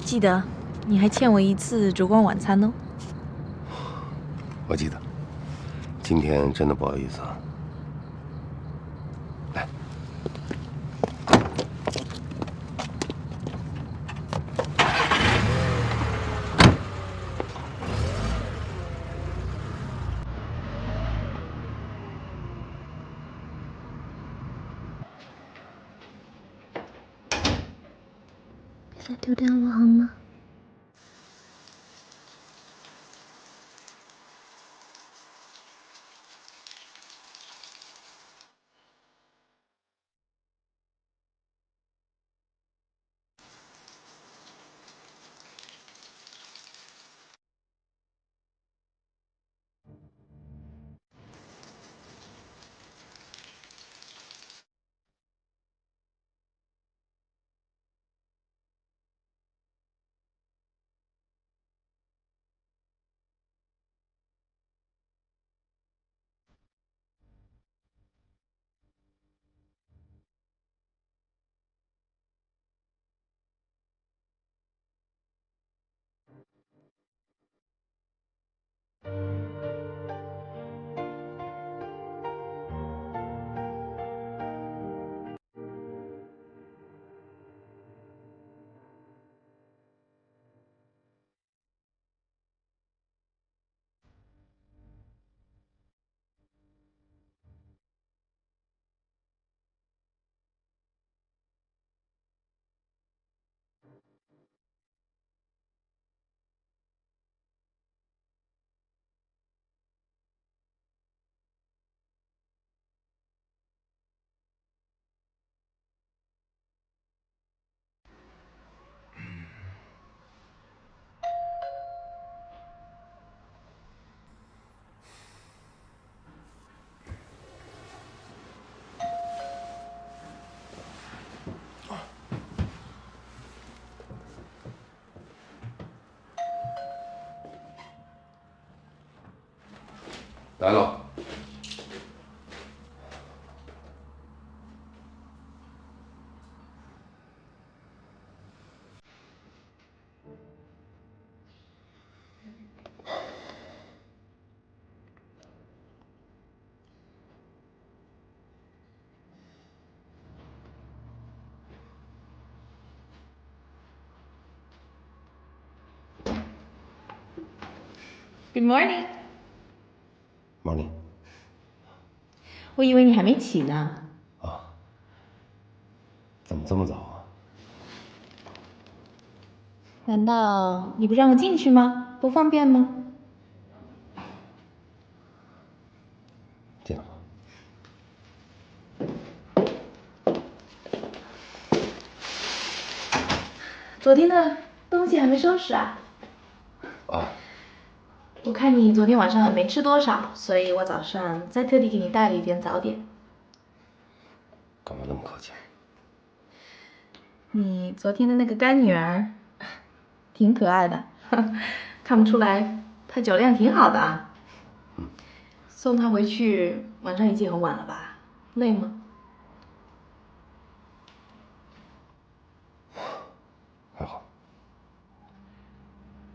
记得，你还欠我一次烛光晚餐哦。我记得。今天真的不好意思啊。来。 再丢电话好吗？来了。Good morning。Morning。我以为你还没起呢。啊？怎么这么早啊？难道你不让我进去吗？不方便吗？进来吧。昨天的东西还没收拾啊？啊。我看你昨天晚上没吃多少，所以我早上再特地给你带了一点早点。干嘛那么客气？你昨天的那个干女儿，挺可爱的，看不出来她酒量挺好的啊。送她回去，晚上已经很晚了吧？累吗？还好。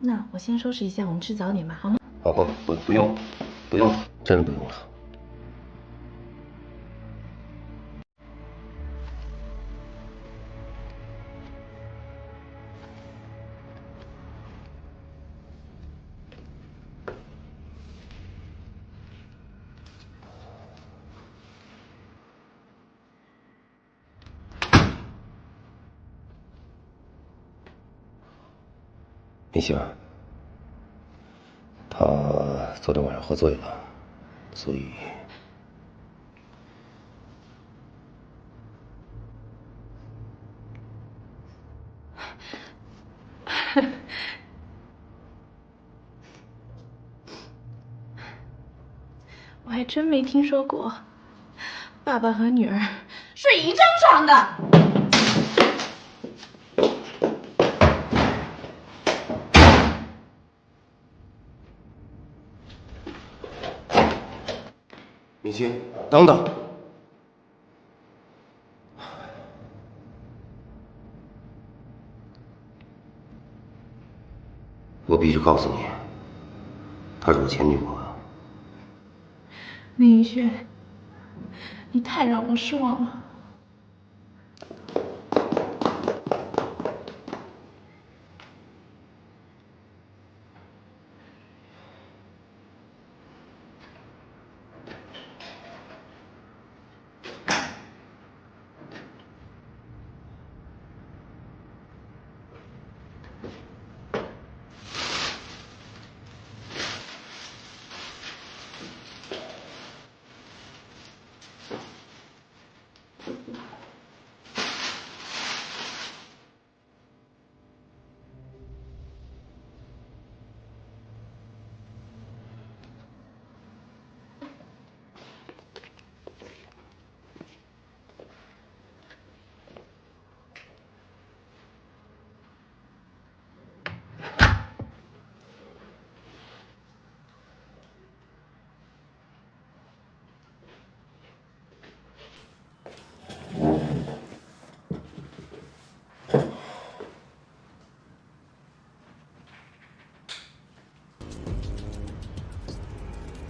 那我先收拾一下，我们吃早点吧，好吗？不用，不用，真的不用了。你媳妇儿，她昨天晚上喝醉了，所以。我还真没听说过，爸爸和女儿睡一张床的。明星，等等。我必须告诉你，她是我前女朋友。林雨轩，你太让我失望了。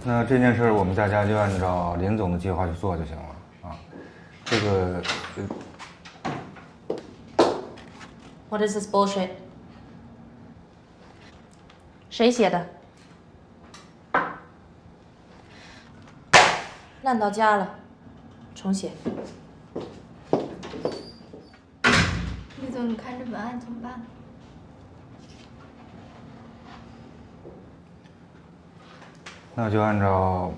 那这件事我们大家就按照林总的计划去做就行了啊。这个What is this bullshit？ 谁写的？烂到家了，重写。李总，你看这文案怎么办？那就按照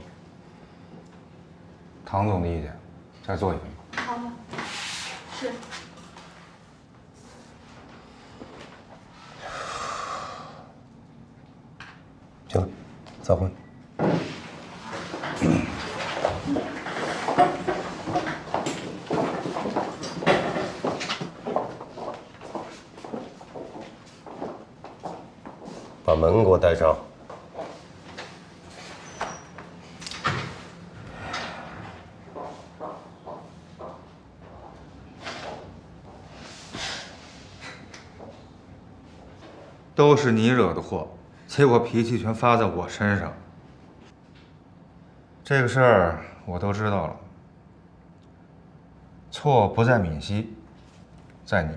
唐总的意见再做一份吧。好的，是。行了，散会。把门给我带上。都是你惹的祸，结果脾气全发在我身上。这个事儿我都知道了，错不在敏熙，在你。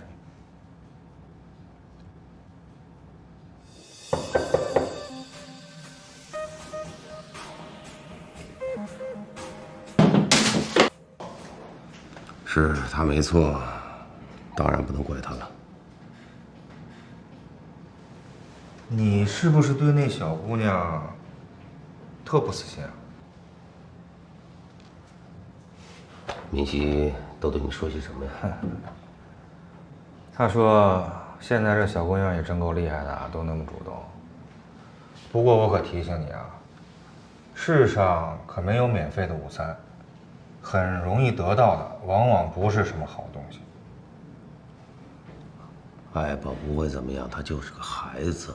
是他没错，当然不能怪他了。你是不是对那小姑娘特不死心啊？敏熙都对你说些什么呀？他说现在这小姑娘也真够厉害的，都那么主动。不过我可提醒你啊，世上可没有免费的午餐，很容易得到的往往不是什么好东西。艾宝不会怎么样，他就是个孩子。